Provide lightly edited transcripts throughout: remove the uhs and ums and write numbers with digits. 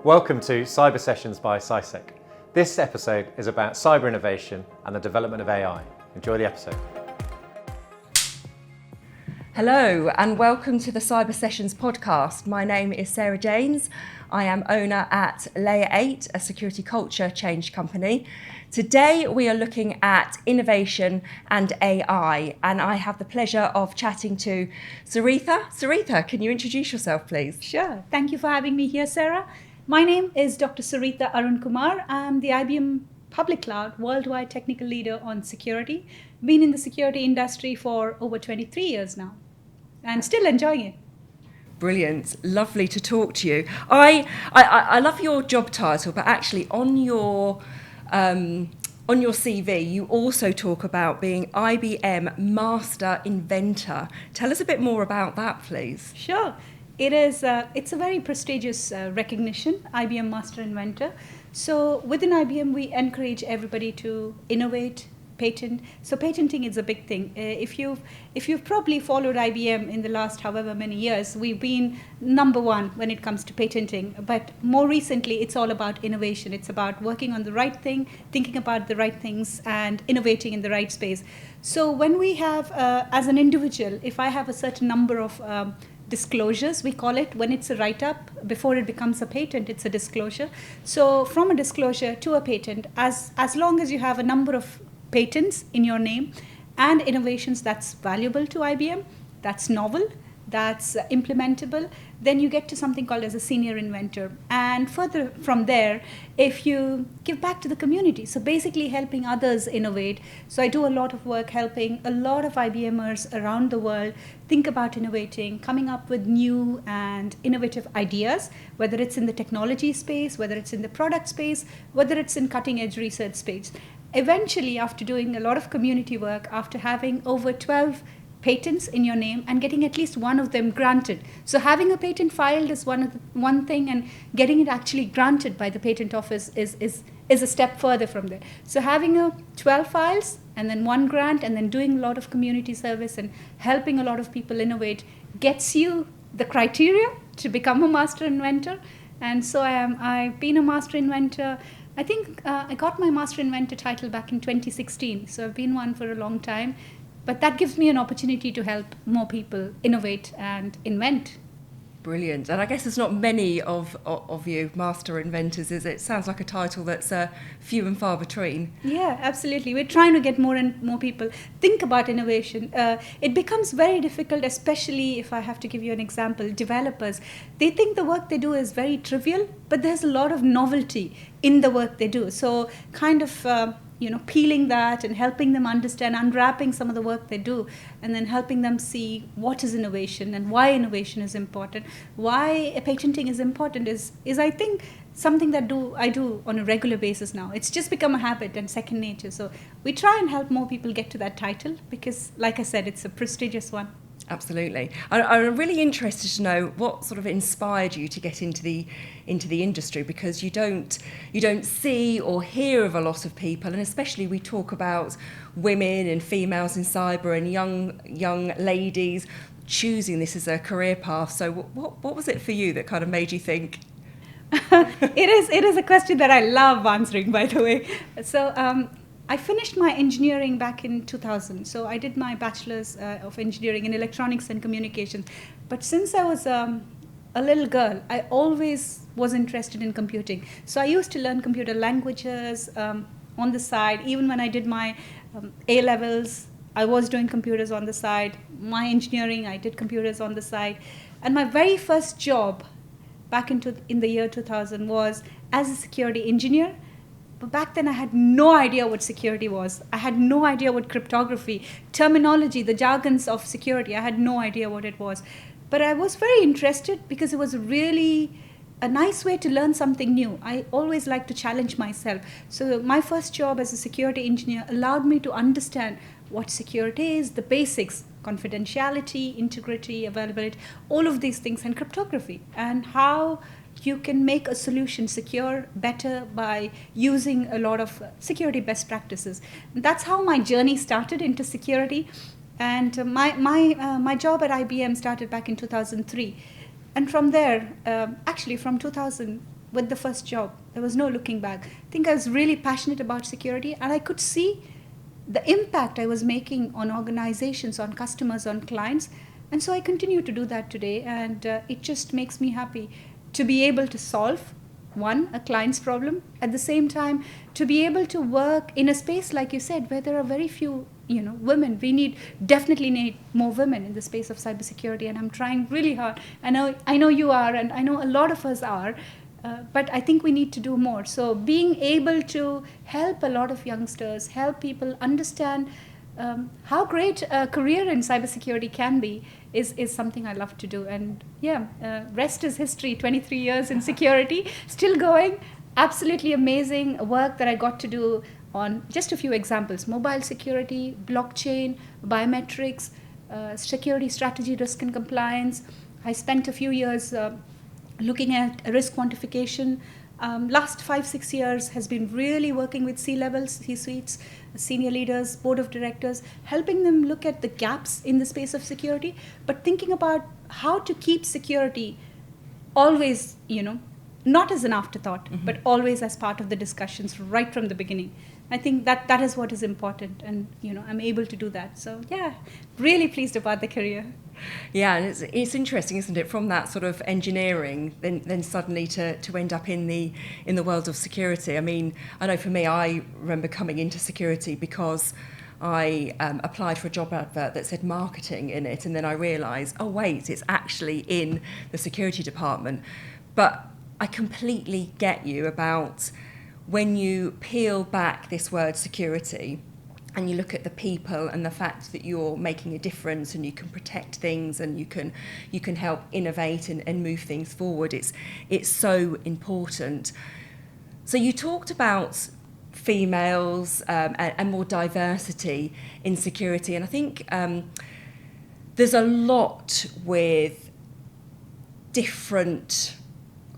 Welcome to CyberSessions by CIISec. This episode is about cyber innovation and the development of AI. Enjoy the episode. Hello and welcome to the CyberSessions podcast. My name is Sarah James. I am owner at Layer 8, a security culture change company. Today we are looking at innovation and AI, and I have the pleasure of chatting to Saritha. Saritha, can you introduce yourself, please? Sure. Thank you for having me here, Sarah. My name is Dr Saritha Arunkumar. I'm the IBM Public Cloud Worldwide Technical Leader on Security. Been in the security industry for over 23 years now and still enjoying it. Brilliant. Lovely to talk to you. I love your job title, but actually on your CV, you also talk about being IBM Master Inventor. Tell us a bit more about that, please. Sure. It's a very prestigious recognition, IBM Master Inventor. So within IBM, we encourage everybody to innovate, patent. So patenting is a big thing. If you've probably followed IBM in the last however many years, we've been number one when it comes to patenting. But more recently, it's all about innovation. It's about working on the right thing, thinking about the right things, and innovating in the right space. So when we have, as an individual, if I have a certain number of disclosures, we call it, when it's a write-up, before it becomes a patent, it's a disclosure. So from a disclosure to a patent, as long as you have a number of patents in your name and innovations that's valuable to IBM, that's novel, that's implementable, then you get to something called as a senior inventor. And further from there, if you give back to the community, so basically helping others innovate. So I do a lot of work helping a lot of IBMers around the world think about innovating, coming up with new and innovative ideas, whether it's in the technology space, whether it's in the product space, whether it's in cutting edge research space. Eventually, after doing a lot of community work, after having over 12 patents in your name and getting at least one of them granted. So having a patent filed is one thing, and getting it actually granted by the patent office is a step further from there. So having 12 files and then one grant and then doing a lot of community service and helping a lot of people innovate gets you the criteria to become a master inventor. And so I've been a master inventor. I think I got my master inventor title back in 2016. So I've been one for a long time. But that gives me an opportunity to help more people innovate and invent. Brilliant. And I guess there's not many of you master inventors, is it? Sounds like a title that's few and far between. Yeah, absolutely. We're trying to get more and more people think about innovation. It becomes very difficult, especially if I have to give you an example. Developers, they think the work they do is very trivial, but there's a lot of novelty in the work they do. So kind of peeling that and helping them understand, unwrapping some of the work they do, and then helping them see what is innovation and why innovation is important, why patenting is important is I think something that I do on a regular basis now. It's just become a habit and second nature. So we try and help more people get to that title because, like I said, it's a prestigious one. Absolutely. I'm really interested to know what sort of inspired you to get into the industry, because you don't see or hear of a lot of people, and especially we talk about women and females in cyber and young ladies choosing this as a career path. So what was it for you that kind of made you think? It is a question that I love answering, by the way. So I finished my engineering back in 2000. So I did my bachelor's of engineering in electronics and communications. But since I was a little girl, I always was interested in computing. So I used to learn computer languages on the side. Even when I did my A-levels, I was doing computers on the side. My engineering, I did computers on the side. And my very first job back in the year 2000 was as a security engineer. But back then I had no idea what security was. I had no idea what cryptography, terminology, the jargons of security, I had no idea what it was. But I was very interested because it was really a nice way to learn something new. I always like to challenge myself. So my first job as a security engineer allowed me to understand what security is, the basics, confidentiality, integrity, availability, all of these things, and cryptography, and how you can make a solution secure better by using a lot of security best practices. That's how my journey started into security. And my job at IBM started back in 2003. And from there, actually from 2000 with the first job. There was no looking back. I think I was really passionate about security, and I could see the impact I was making on organizations, on customers, on clients. And so I continue to do that today, and it just makes me happy to be able to solve a client's problem, at the same time to be able to work in a space, like you said, where there are very few women. We definitely need more women in the space of cybersecurity, and I'm trying really hard. I know you are, and I know a lot of us are, but I think we need to do more. So being able to help a lot of youngsters, help people understand how great a career in cybersecurity can be is something I love to do. And rest is history. 23 years in security, still going. Absolutely amazing work that I got to do on just a few examples: mobile security, blockchain, biometrics, security strategy, risk and compliance. I spent a few years looking at risk quantification. Last 5-6 years has been really working with C-levels, C-suites, senior leaders, board of directors, helping them look at the gaps in the space of security, but thinking about how to keep security always, not as an afterthought, but always as part of the discussions right from the beginning. I think that is what is important, and I'm able to do that. So really pleased about the career. Yeah, and it's interesting, isn't it, from that sort of engineering, then suddenly to end up in the world of security. I mean, I know for me, I remember coming into security because I applied for a job advert that said marketing in it, and then I realised, oh wait, it's actually in the security department. But I completely get you about when you peel back this word security and you look at the people and the fact that you're making a difference and you can protect things and you can help innovate and move things forward. It's so important. So you talked about females and more diversity in security, and I think there's a lot with different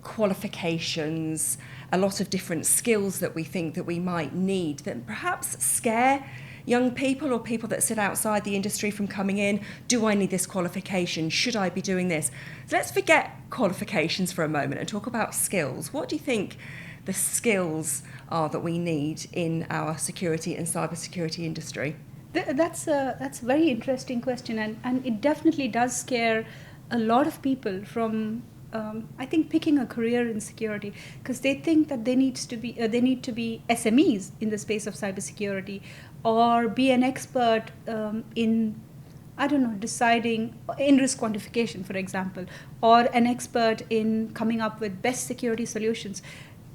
qualifications, a lot of different skills that we think that we might need that perhaps scare young people or people that sit outside the industry from coming in. Do I need this qualification? Should I be doing this? So let's forget qualifications for a moment and talk about skills. What do you think the skills are that we need in our security and cybersecurity industry? That's a very interesting question, and it definitely does scare a lot of people from I think picking a career in security, because they think that they need to be SMEs in the space of cybersecurity, or be an expert in, deciding in risk quantification, for example, or an expert in coming up with best security solutions.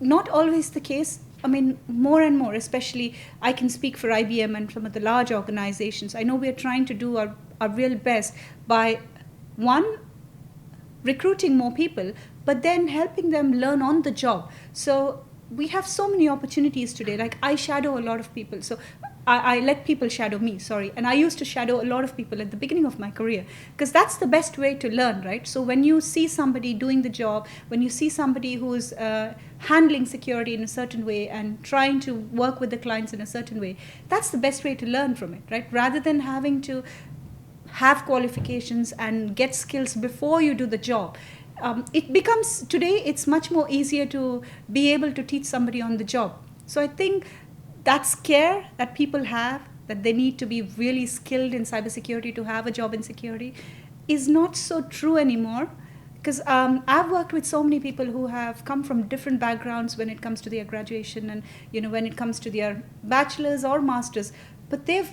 Not always the case. I mean, more and more, especially I can speak for IBM and some of the large organizations. I know we are trying to do our real best by, one, recruiting more people, but then helping them learn on the job. So we have so many opportunities today. Like, I shadow a lot of people. So I let people shadow me, and I used to shadow a lot of people at the beginning of my career, because that's the best way to learn, right? So when you see somebody doing the job, when you see somebody who's handling security in a certain way and trying to work with the clients in a certain way, that's the best way to learn from it, right? Rather than having to have qualifications and get skills before you do the job. It becomes, today, it's much more easier to be able to teach somebody on the job. So I think that scare that people have, that they need to be really skilled in cybersecurity to have a job in security, is not so true anymore. Because I've worked with so many people who have come from different backgrounds when it comes to their graduation and when it comes to their bachelor's or master's, but they've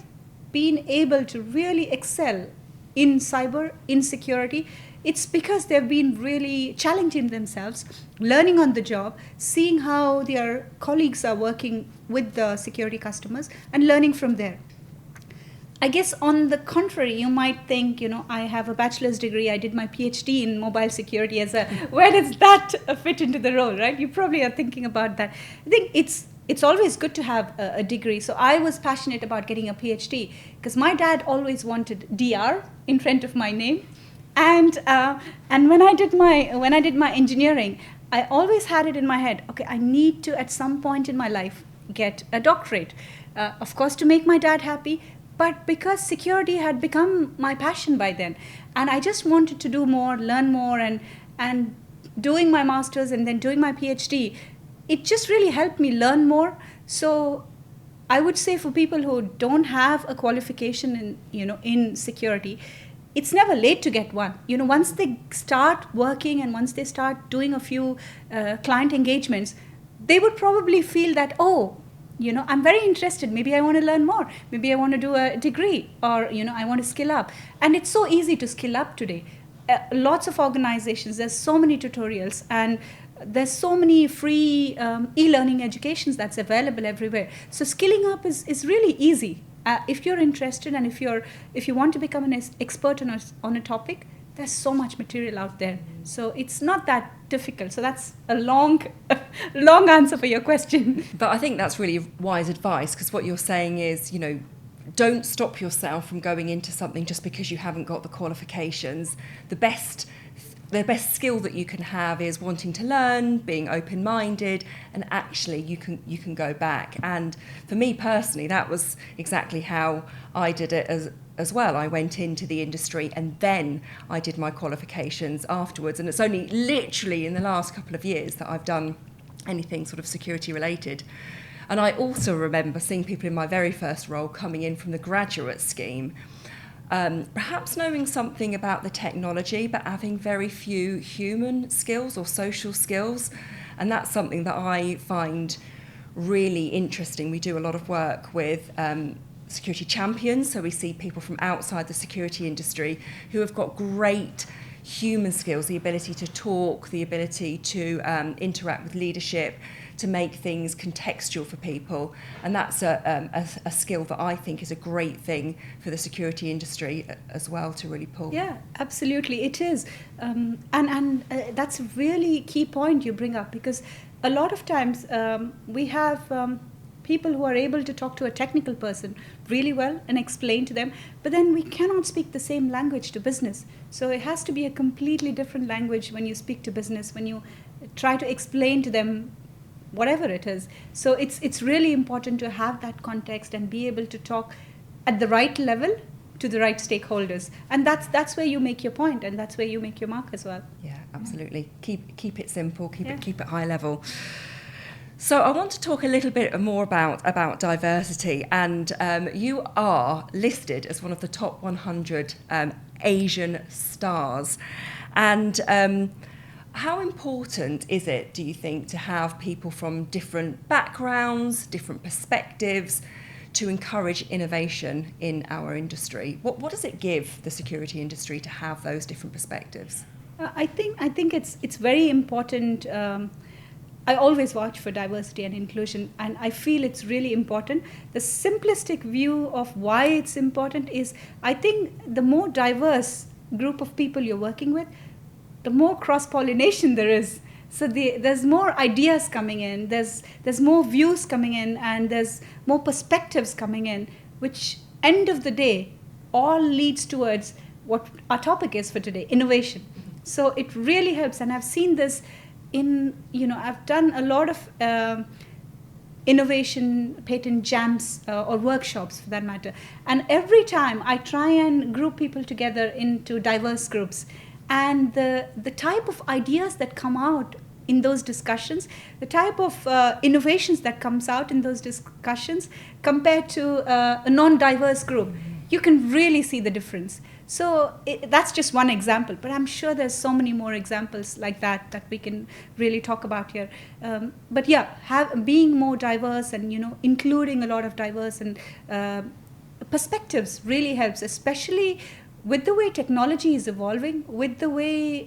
been able to really excel in cyber, in security. It's because they've been really challenging themselves, learning on the job, seeing how their colleagues are working with the security customers, and learning from there. I guess on the contrary, you might think, I have a bachelor's degree, I did my PhD in mobile security where does that fit into the role, right? You probably are thinking about that. I think it's always good to have a degree. So I was passionate about getting a PhD because my dad always wanted DR in front of my name. And when I did my engineering, I always had it in my head, okay, I need to at some point in my life get a doctorate. Of course, to make my dad happy, but because security had become my passion by then. And I just wanted to do more, learn more, and doing my master's and then doing my PhD, it just really helped me learn more. So I would say for people who don't have a qualification in security, it's never late to get one. Once they start working and once they start doing a few client engagements, they would probably feel that, I'm very interested. Maybe I want to learn more. Maybe I want to do a degree, or, I want to skill up. And it's so easy to skill up today. Lots of organizations, there's so many tutorials, and there's so many free e-learning educations that's available everywhere. So skilling up is really easy. If you're interested and if you want to become an expert on a topic, there's so much material out there. So it's not that difficult. So that's a long answer for your question. But I think that's really wise advice, because what you're saying is, don't stop yourself from going into something just because you haven't got the qualifications. The best skill that you can have is wanting to learn, being open-minded, and actually you can go back. And for me personally, that was exactly how I did it as well. I went into the industry and then I did my qualifications afterwards. And it's only literally in the last couple of years that I've done anything sort of security related. And I also remember seeing people in my very first role coming in from the graduate scheme, perhaps knowing something about the technology, but having very few human skills or social skills. And that's something that I find really interesting. We do a lot of work with security champions, so we see people from outside the security industry who have got great human skills, the ability to talk, the ability to interact with leadership, to make things contextual for people. And that's a skill that I think is a great thing for the security industry as well to really pull. Yeah, absolutely, it is. And that's a really key point you bring up, because a lot of times we have people who are able to talk to a technical person really well and explain to them, but then we cannot speak the same language to business. So it has to be a completely different language when you speak to business, when you try to explain to them whatever it is. So it's really important to have that context and be able to talk at the right level to the right stakeholders. And that's where you make your point, and that's where you make your mark as well. Yeah, absolutely. Keep it simple, keep it high level. So I want to talk a little bit more about diversity, and you are listed as one of the top 100 Asian stars. And how important is it, do you think, to have people from different backgrounds, different perspectives, to encourage innovation in our industry? What does it give the security industry to have those different perspectives? I think it's very important. I always watch for diversity and inclusion, and I feel it's really important. The simplistic view of why it's important is, I think the more diverse group of people you're working with, the more cross-pollination there is. So there's more ideas coming in, there's more views coming in, and there's more perspectives coming in, which end of the day all leads towards what our topic is for today, innovation. So it really helps, and I've seen this I've done a lot of innovation patent jams or workshops for that matter. And every time I try and group people together into diverse groups, and the type of ideas that come out in those discussions, the type of innovations that comes out in those discussions compared to a non-diverse group, you can really see the difference. So that's just one example, but I'm sure there's so many more examples like that we can really talk about here. But yeah, being more diverse and including a lot of diverse and perspectives really helps, especially with the way technology is evolving, with the way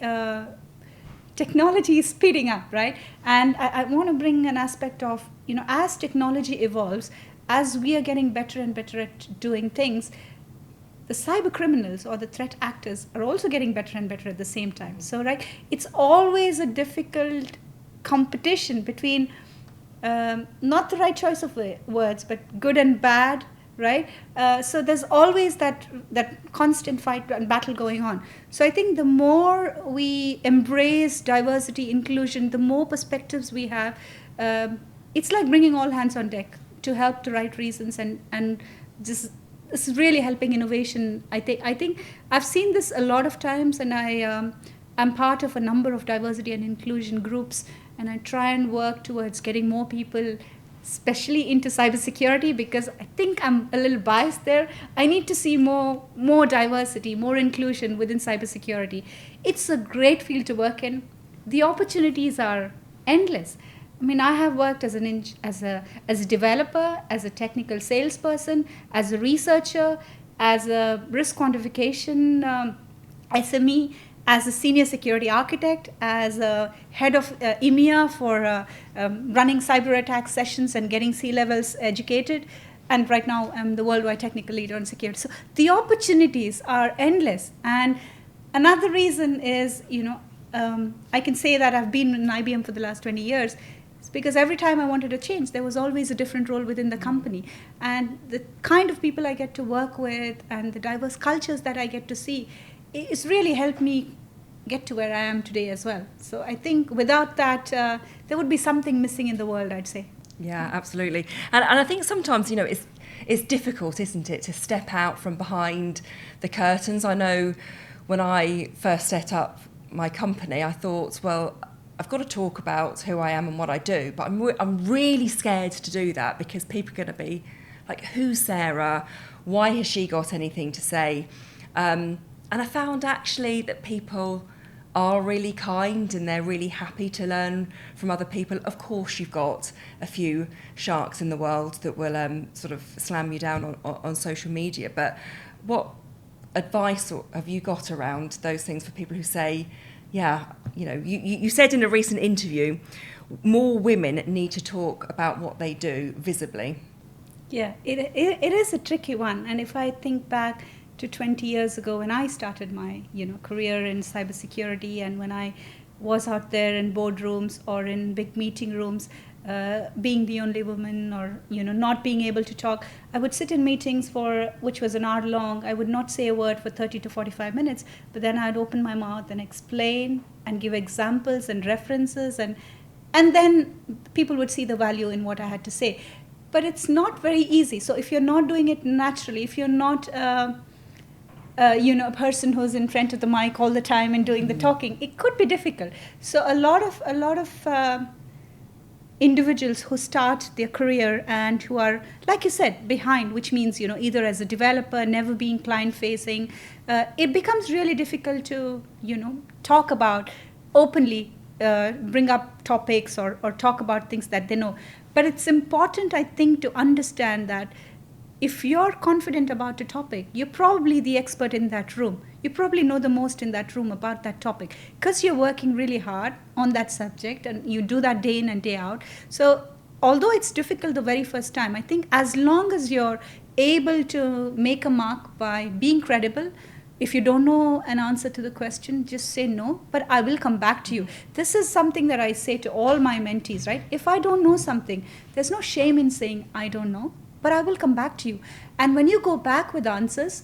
technology is speeding up, right? And I want to bring an aspect of, as technology evolves, as we are getting better and better at doing things, the cyber criminals or the threat actors are also getting better and better at the same time. So, right, it's always a difficult competition between not the right choice of words, but good and bad, right? So there's always that constant fight and battle going on. So I think the more we embrace diversity, inclusion, the more perspectives we have, it's like bringing all hands on deck to help the right reasons, and just this is really helping innovation. I think I've seen this a lot of times, and I'm part of a number of diversity and inclusion groups, and I try and work towards getting more people, especially into cybersecurity, because I think I'm a little biased there. I need to see more diversity, more inclusion within cybersecurity. It's a great field to work in. The opportunities are endless. I mean, I have worked as a developer, as a technical salesperson, as a researcher, as a risk quantification SME, as a senior security architect, as a head of EMEA for running cyber attack sessions and getting C-levels educated. And right now, I'm the worldwide technical leader on security. So the opportunities are endless. And another reason is, I can say that I've been in IBM for the last 20 years. It's because every time I wanted to change, there was always a different role within the company. And the kind of people I get to work with and the diverse cultures that I get to see, it's really helped me get to where I am today as well. So I think without that, there would be something missing in the world, I'd say. Yeah, absolutely. And I think sometimes, it's difficult, isn't it, to step out from behind the curtains. I know when I first set up my company, I thought, well, I've got to talk about who I am and what I do, but I'm really scared to do that because people are going to be like, who's Sarah? Why has she got anything to say? And I found actually that people are really kind and they're really happy to learn from other people. Of course, you've got a few sharks in the world that will sort of slam you down on social media. But what advice have you got around those things for people who say, yeah, you said in a recent interview, more women need to talk about what they do visibly. Yeah, it is a tricky one. And if I think back to 20 years ago when I started my career in cybersecurity, and when I was out there in boardrooms or in big meeting rooms, being the only woman or not being able to talk, I would sit in meetings which was an hour long. I would not say a word for 30 to 45 minutes, but then I'd open my mouth and explain and give examples and references, and then people would see the value in what I had to say. But it's not very easy. So if you're not doing it naturally, if you're not a person who's in front of the mic all the time and doing the talking, it could be difficult. So a lot of individuals who start their career and who are, like you said, behind, which means either as a developer, never being client facing, it becomes really difficult to talk about openly, bring up topics or talk about things that they know. But it's important, I think, to understand that if you're confident about a topic, you're probably the expert in that room. You probably know the most in that room about that topic because you're working really hard on that subject and you do that day in and day out. So although it's difficult the very first time, I think as long as you're able to make a mark by being credible, if you don't know an answer to the question, just say no, but I will come back to you. This is something that I say to all my mentees, right? If I don't know something, there's no shame in saying I don't know, but I will come back to you. And when you go back with answers,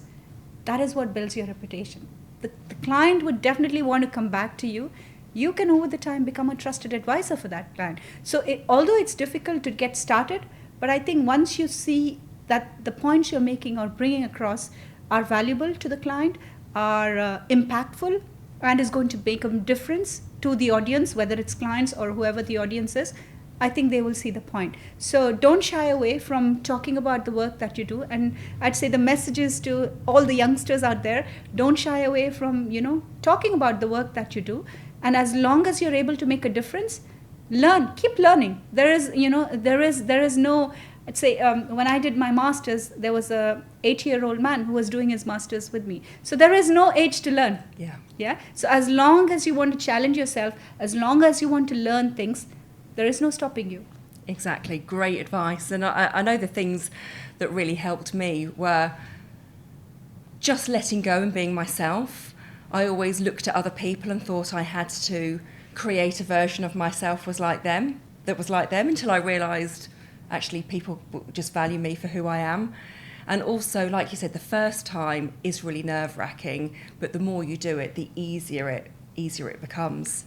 that is what builds your reputation. The client would definitely want to come back to you. You can over the time become a trusted advisor for that client. So although it's difficult to get started, but I think once you see that the points you're making or bringing across are valuable to the client, are impactful, and is going to make a difference to the audience, whether it's clients or whoever the audience is, I think they will see the point. So don't shy away from talking about the work that you do. And I'd say the messages to all the youngsters out there, don't shy away from, talking about the work that you do. And as long as you're able to make a difference, learn, keep learning. There is no, I'd say when I did my master's, there was a 8-year-old man who was doing his master's with me. So there is no age to learn. Yeah. So as long as you want to challenge yourself, as long as you want to learn things, there is no stopping you. Exactly. Great advice. And I know the things that really helped me were just letting go and being myself. I always looked at other people and thought I had to create a version of myself that was like them, until I realised actually people just value me for who I am. And also, like you said, the first time is really nerve-wracking, but the more you do it, the easier it becomes.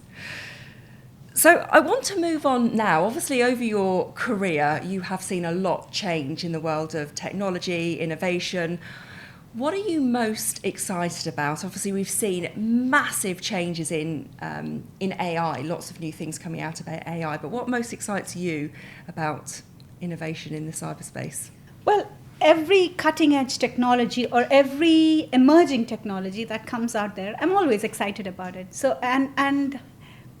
So I want to move on now. Obviously, over your career, you have seen a lot change in the world of technology, innovation. What are you most excited about? Obviously, we've seen massive changes in AI, lots of new things coming out about AI, but what most excites you about innovation in the cyberspace? Well, every cutting edge technology or every emerging technology that comes out there, I'm always excited about it. So, and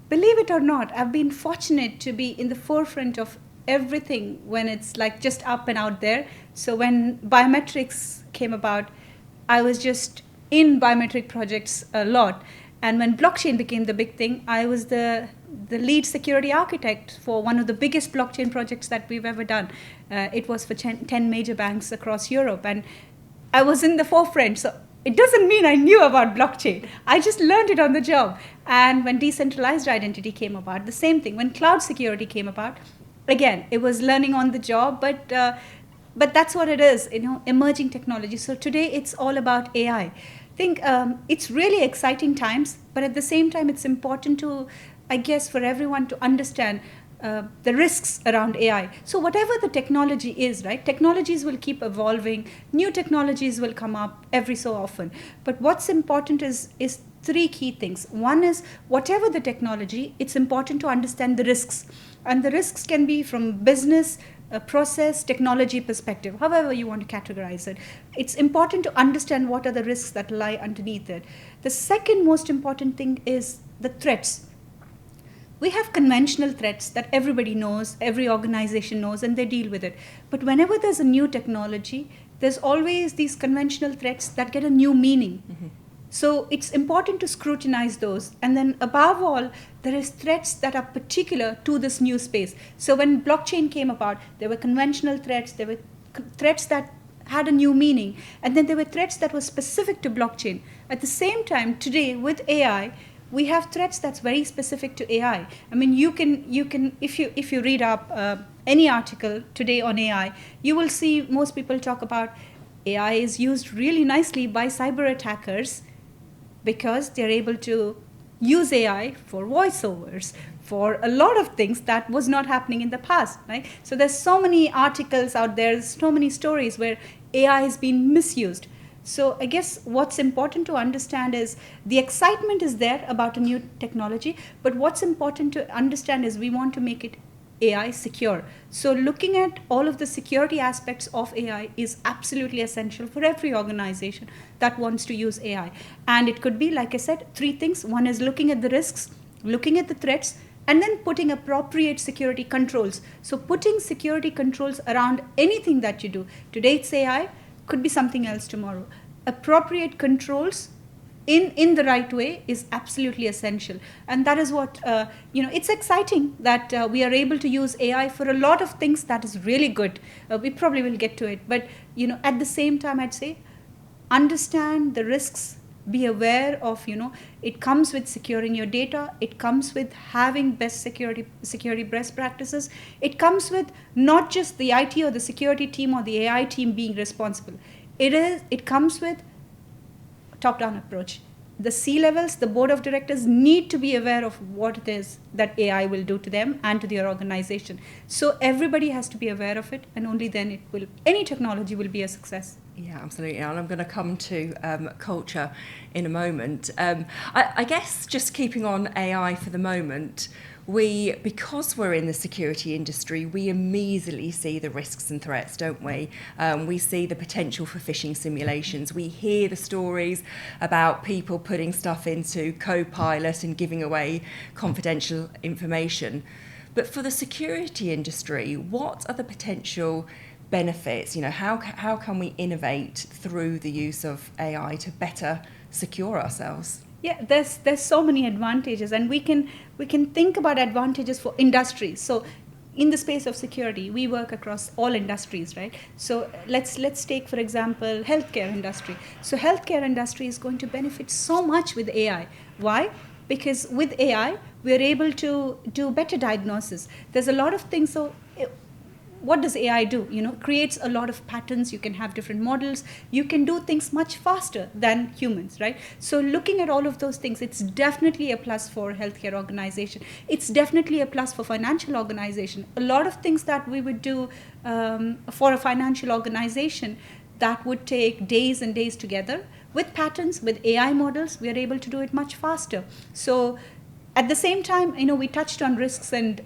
believe it or not, I've been fortunate to be in the forefront of everything when it's like just up and out there. So when biometrics came about, I was just in biometric projects a lot. And when blockchain became the big thing, I was the lead security architect for one of the biggest blockchain projects that we've ever done. It was for 10 major banks across Europe. And I was in the forefront. So it doesn't mean I knew about blockchain. I just learned it on the job. And when decentralized identity came about, the same thing. When cloud security came about, again, it was learning on the job, but that's what it is, emerging technology. So today it's all about AI. I think it's really exciting times, but at the same time, it's important to, I guess, for everyone to understand the risks around AI. So whatever the technology is, right? Technologies will keep evolving. New technologies will come up every so often. But what's important is three key things. One is whatever the technology, it's important to understand the risks. And the risks can be from business, process, technology perspective, however you want to categorize it. It's important to understand what are the risks that lie underneath it. The second most important thing is the threats. We have conventional threats that everybody knows, every organization knows, and they deal with it. But whenever there's a new technology, there's always these conventional threats that get a new meaning. Mm-hmm. So it's important to scrutinize those. And then above all, there is threats that are particular to this new space. So when blockchain came about, there were conventional threats, there were threats that had a new meaning, and then there were threats that were specific to blockchain. At the same time, today with AI, we have threats that's very specific to AI. I mean, you can if you read up any article today on AI, you will see most people talk about AI is used really nicely by cyber attackers because they're able to use AI for voiceovers, for a lot of things that was not happening in the past, right? So there's so many articles out there, so many stories where AI is being misused. So I guess what's important to understand is the excitement is there about a new technology, but what's important to understand is we want to make it AI secure. So looking at all of the security aspects of AI is absolutely essential for every organization that wants to use AI. And it could be, like I said, three things. One is looking at the risks, looking at the threats, and then putting appropriate security controls. So putting security controls around anything that you do. Today it's AI, could be something else tomorrow. Appropriate controls in the right way is absolutely essential. And that is what, it's exciting that we are able to use AI for a lot of things that is really good. We probably will get to it. But, at the same time, I'd say, understand the risks, be aware of, it comes with securing your data. It comes with having best security best practices. It comes with not just the IT or the security team or the AI team being responsible. It comes with top-down approach. The C-levels, the board of directors need to be aware of what it is that AI will do to them and to their organization. So everybody has to be aware of it, and only then any technology will be a success. Yeah, absolutely. And I'm going to come to culture in a moment. I guess just keeping on AI for the moment, because we're in the security industry, we immediately see the risks and threats, don't we? We see the potential for phishing simulations. We hear the stories about people putting stuff into Copilot and giving away confidential information. But for the security industry, what are the potential benefits? How can we innovate through the use of AI to better secure ourselves? Yeah, there's so many advantages, and we can think about advantages for industries. So in the space of security, we work across all industries, right? So let's take, for example, healthcare industry. So healthcare industry is going to benefit so much with AI. Why? Because with AI, we're able to do better diagnosis. There's a lot of things. So what does AI do? Creates a lot of patterns. You can have different models. You can do things much faster than humans, right? So looking at all of those things, it's definitely a plus for healthcare organization. It's definitely a plus for financial organization. A lot of things that we would do for a financial organization, that would take days and days together. With patterns, with AI models, we are able to do it much faster. So at the same time, we touched on risks and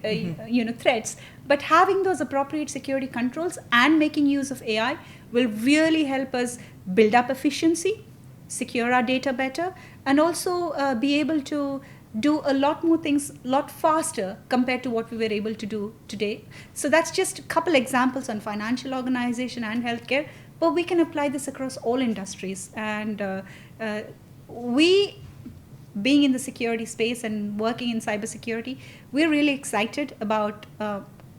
threats, but having those appropriate security controls and making use of AI will really help us build up efficiency, secure our data better, and also be able to do a lot more things a lot faster compared to what we were able to do today. So that's just a couple examples on financial organization and healthcare, but we can apply this across all industries. And we, being in the security space and working in cybersecurity, we're really excited about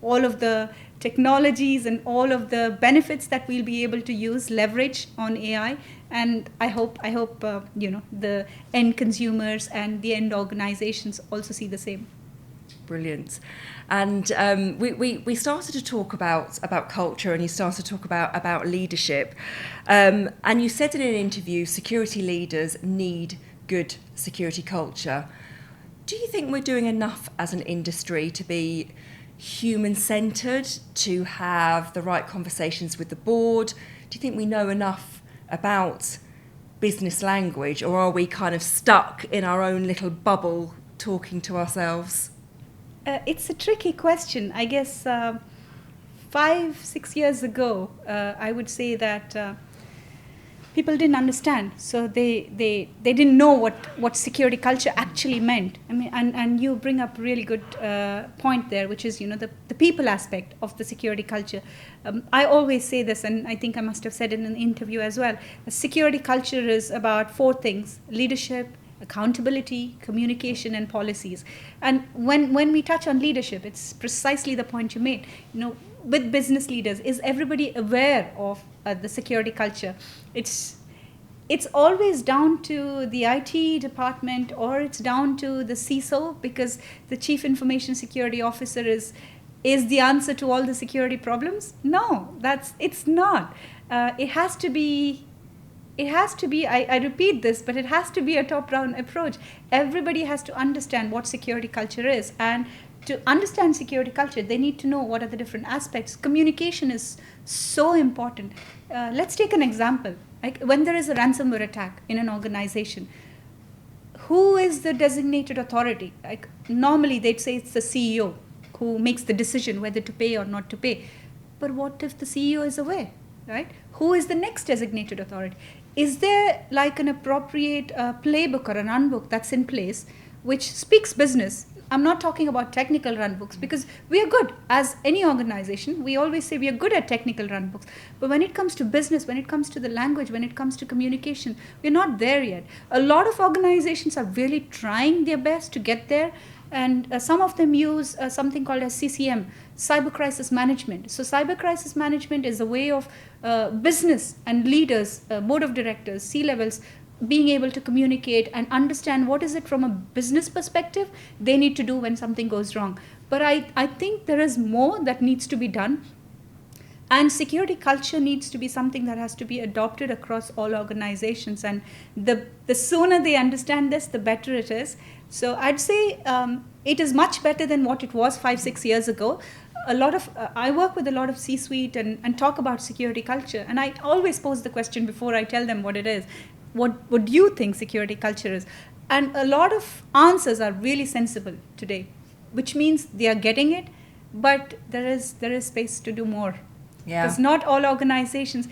all of the technologies and all of the benefits that we'll be able to leverage on AI. And I hope the end consumers and the end organizations also see the same. Brilliant. And we started to talk about culture, and you started to talk about leadership. And you said in an interview, security leaders need good security culture. Do you think we're doing enough as an industry to be human-centred, to have the right conversations with the board? Do you think we know enough about business language, or are we kind of stuck in our own little bubble talking to ourselves? It's a tricky question. I guess 5-6 years ago, I would say that people didn't understand. So they didn't know what security culture actually meant. I mean, and you bring up a really good point there, which is, the people aspect of the security culture. I always say this, and I think I must have said it in an interview as well. The security culture is about 4 things: leadership, accountability, communication, and policies. And when we touch on leadership, it's precisely the point you made. With business leaders, is everybody aware of the security culture? It's always down to the IT department, or it's down to the CISO, because the Chief Information Security Officer is the answer to all the security problems. No, it's not. It has to be, I repeat this, but it has to be a top-down approach. Everybody has to understand what security culture is. And to understand security culture, they need to know what are the different aspects. Communication is so important. Let's take an example. Like when there is a ransomware attack in an organization, who is the designated authority? Like normally they'd say it's the CEO who makes the decision whether to pay or not to pay. But what if the CEO is away, right? Who is the next designated authority? Is there like an appropriate playbook or an runbook that's in place which speaks business? I'm not talking about technical runbooks, because we are good as any organization. We always say we are good at technical runbooks. But when it comes to business, when it comes to the language, when it comes to communication, we're not there yet. A lot of organizations are really trying their best to get there. And some of them use something called as CCM, cyber crisis management. So cyber crisis management is a way of business and leaders, board of directors, C-levels, being able to communicate and understand what is it from a business perspective they need to do when something goes wrong. But I think there is more that needs to be done. And security culture needs to be something that has to be adopted across all organizations. And the sooner they understand this, the better it is. So I'd say it is much better than what it was 5-6 years ago. I work with a lot of C-suite and talk about security culture. And I always pose the question before I tell them what it is. What do you think security culture is? And a lot of answers are really sensible today, which means they are getting it, but there is space to do more. Yeah. Because not all organizations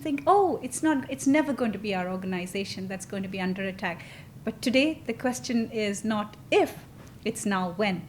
think, oh, it's never going to be our organization that's going to be under attack. But today the question is not if, it's now when.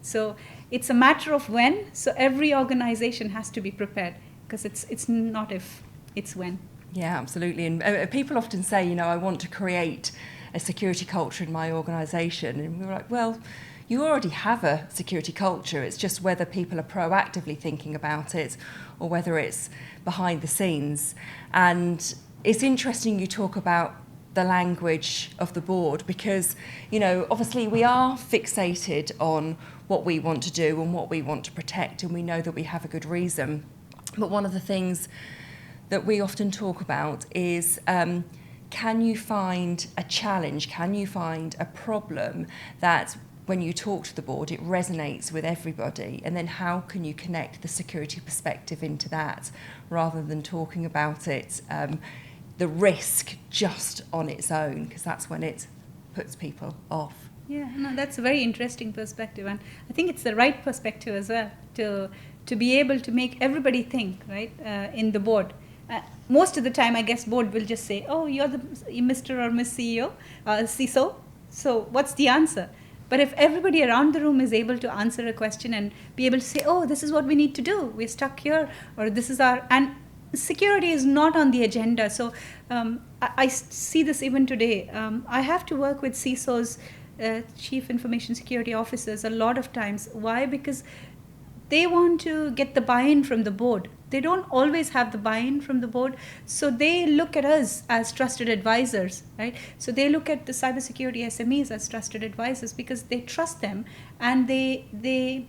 So it's a matter of when. So every organization has to be prepared, because it's not if, it's when. Yeah, absolutely. And people often say, I want to create a security culture in my organisation. And we're like, well, you already have a security culture. It's just whether people are proactively thinking about it or whether it's behind the scenes. And it's interesting you talk about the language of the board, because, obviously we are fixated on what we want to do and what we want to protect, and we know that we have a good reason. But one of the things that we often talk about is, can you find a challenge? Can you find a problem that when you talk to the board, it resonates with everybody, and then how can you connect the security perspective into that rather than talking about it, the risk just on its own, because that's when it puts people off. Yeah, no, that's a very interesting perspective, and I think it's the right perspective as well to be able to make everybody think, right, in the board. Most of the time, I guess, board will just say, "Oh, you're the Mr. or Miss CEO, CISO. So what's the answer?" But if everybody around the room is able to answer a question and be able to say, "Oh, this is what we need to do. We're stuck here," or "This is our," and security is not on the agenda. So I see this even today. I have to work with CISOs, Chief Information Security Officers, a lot of times. Why? Because they want to get the buy-in from the board. They don't always have the buy-in from the board, so they look at us as trusted advisors, right? So they look at the cybersecurity SMEs as trusted advisors because they trust them, and they're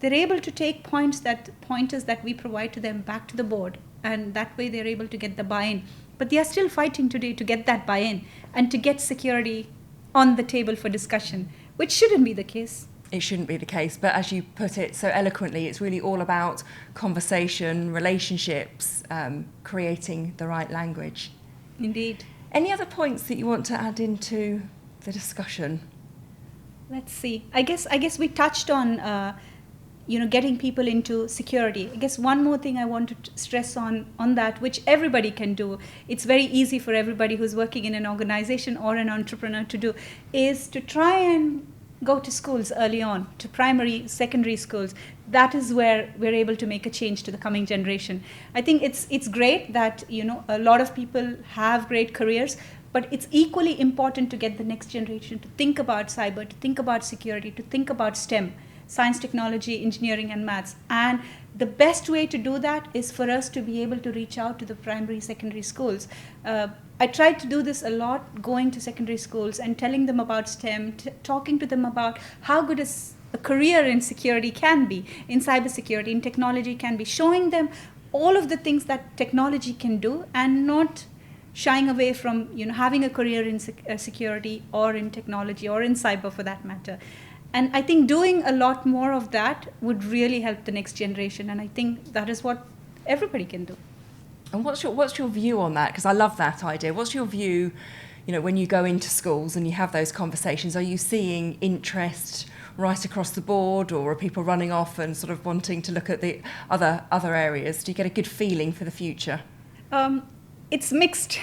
able to take pointers that we provide to them back to the board, and that way they're able to get the buy-in. But they are still fighting today to get that buy-in and to get security on the table for discussion, which shouldn't be the case. It shouldn't be the case, but as you put it so eloquently, it's really all about conversation, relationships, creating the right language. Indeed. Any other points that you want to add into the discussion? Let's see. I guess we touched on getting people into security. I guess one more thing I want to stress on that, which everybody can do. It's very easy for everybody who's working in an organization or an entrepreneur to do, is to try and go to schools early on, to primary, secondary schools. That is where we're able to make a change to the coming generation. I think it's great that a lot of people have great careers, but it's equally important to get the next generation to think about cyber, to think about security, to think about STEM, science, technology, engineering, and maths. And the best way to do that is for us to be able to reach out to the primary, secondary schools. I tried to do this a lot, going to secondary schools and telling them about STEM, talking to them about how good a career in security can be, in cybersecurity, in technology can be, showing them all of the things that technology can do, and not shying away from having a career in security or in technology or in cyber for that matter. And I think doing a lot more of that would really help the next generation, and I think that is what everybody can do. And what's your view on that? Because I love that idea. What's your view, when you go into schools and you have those conversations? Are you seeing interest right across the board, or are people running off and sort of wanting to look at the other areas? Do you get a good feeling for the future? It's mixed.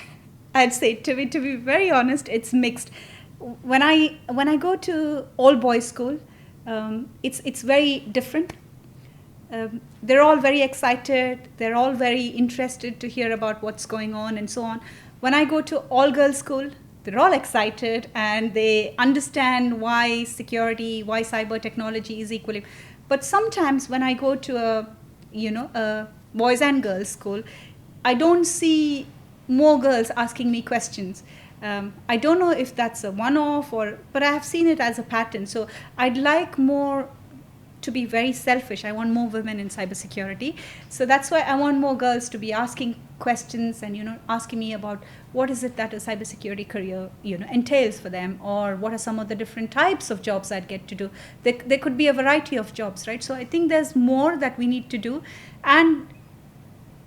I'd say, to be very honest, it's mixed. When I go to all boys school, it's very different. They're all very excited. They're all very interested to hear about what's going on and so on. When I go to all girls school, they're all excited and they understand why security, why cyber technology is equally. But sometimes when I go to a boys and girls school, I don't see more girls asking me questions. I don't know if that's a one-off, but I have seen it as a pattern. So I'd like more to be very selfish. I want more women in cybersecurity. So that's why I want more girls to be asking questions and asking me about what is it that a cybersecurity career entails for them, or what are some of the different types of jobs I'd get to do. There could be a variety of jobs, right? So I think there's more that we need to do, and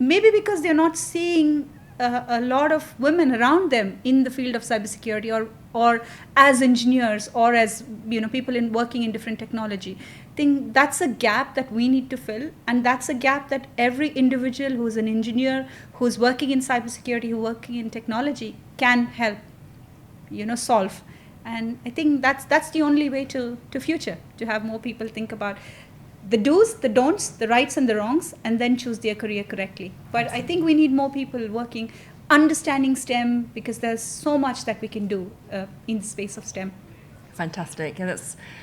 maybe because they're not seeing a lot of women around them in the field of cybersecurity, or as engineers, or as people working in different technology. I think that's a gap that we need to fill, and that's a gap that every individual who's an engineer, who's working in cybersecurity, who's working in technology, can help solve. And I think that's the only way to future, to have more people think about the do's, the don'ts, the rights and the wrongs, and then choose their career correctly. But I think we need more people working, understanding STEM, because there's so much that we can do in the space of STEM. Fantastic. And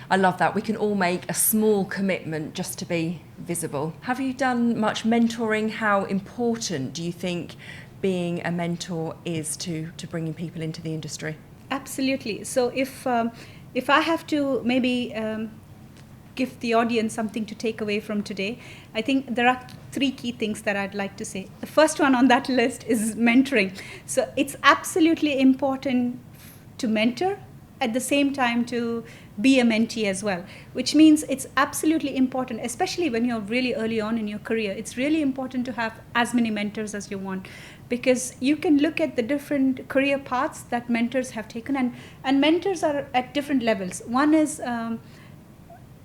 I love that. We can all make a small commitment just to be visible. Have you done much mentoring? How important do you think being a mentor is to bringing people into the industry? Absolutely. So if I have to maybe give the audience something to take away from today, I think there are 3 key things that I'd like to say. The first one on that list is mentoring. So it's absolutely important to mentor at the same time to be a mentee as well, which means it's absolutely important, especially when you're really early on in your career. It's really important to have as many mentors as you want, because you can look at the different career paths that mentors have taken, and mentors are at different levels. One is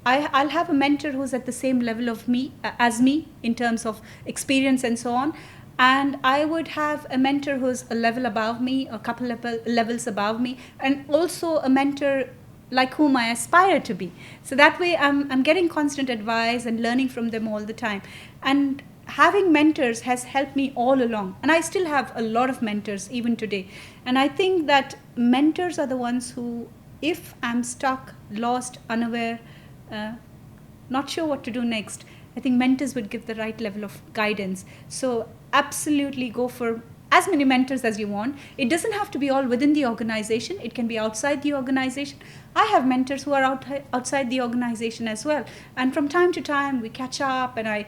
I'll have a mentor who's at the same level of me as me in terms of experience and so on. And I would have a mentor who's a level above me, a couple of levels above me, and also a mentor like whom I aspire to be. So that way I'm getting constant advice and learning from them all the time. And having mentors has helped me all along. And I still have a lot of mentors even today. And I think that mentors are the ones who, if I'm stuck, lost, unaware, not sure what to do next, I think mentors would give the right level of guidance. So absolutely go for as many mentors as you want. It doesn't have to be all within the organization. It can be outside the organization. I have mentors who are outside the organization as well. And from time to time, we catch up and I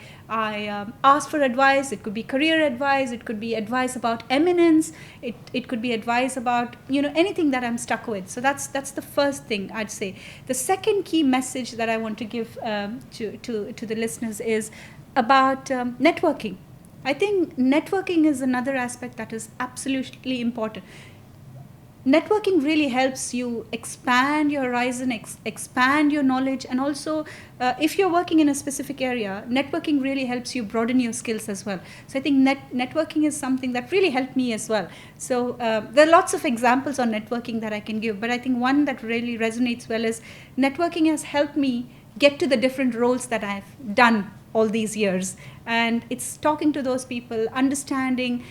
ask for advice. It could be career advice. It could be advice about eminence. It could be advice about, anything that I'm stuck with. So that's the first thing I'd say. The second key message that I want to give to the listeners is about networking. I think networking is another aspect that is absolutely important. Networking really helps you expand your horizon, expand your knowledge, and also if you're working in a specific area, networking really helps you broaden your skills as well. So I think networking is something that really helped me as well. So there are lots of examples on networking that I can give, but I think one that really resonates well is networking has helped me get to the different roles that I've done all these years. And it's talking to those people, understanding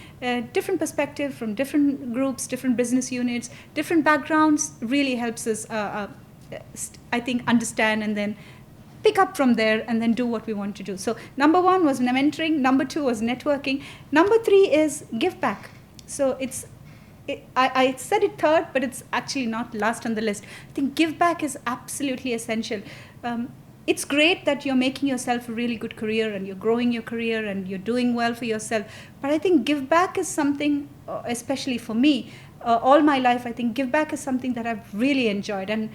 different perspective from different groups, different business units, different backgrounds really helps us, I think, understand and then pick up from there and then do what we want to do. So number one was mentoring. Number two was networking. Number three is give back. So I said it third, but it's actually not last on the list. I think give back is absolutely essential. It's great that you're making yourself a really good career and you're growing your career and you're doing well for yourself. But I think give back is something, especially for me, all my life, I think give back is something that I've really enjoyed. And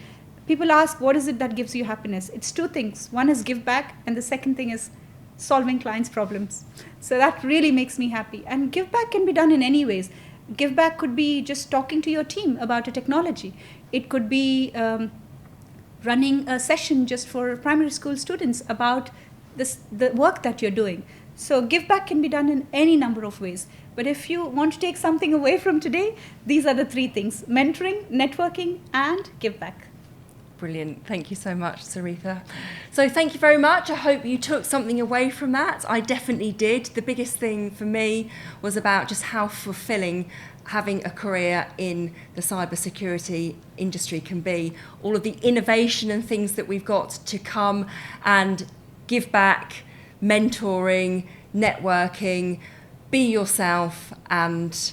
people ask, what is it that gives you happiness? It's two things. One is give back, and the second thing is solving clients' problems. So that really makes me happy. And give back can be done in any ways. Give back could be just talking to your team about a technology. It could be running a session just for primary school students about the work that you're doing. So give back can be done in any number of ways. But if you want to take something away from today, these are the three things: mentoring, networking, and give back. Brilliant. Thank you so much, Saritha. So thank you very much. I hope you took something away from that. I definitely did. The biggest thing for me was about just how fulfilling having a career in the cybersecurity industry can be. All of the innovation and things that we've got to come, and give back, mentoring, networking, be yourself, and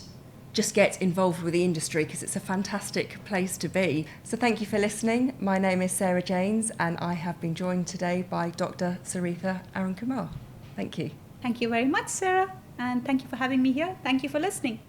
just get involved with the industry, because it's a fantastic place to be. So thank you for listening. My name is Sarah Janes and I have been joined today by Dr Saritha Arunkumar. Thank you. Thank you very much, Sarah, and thank you for having me here. Thank you for listening.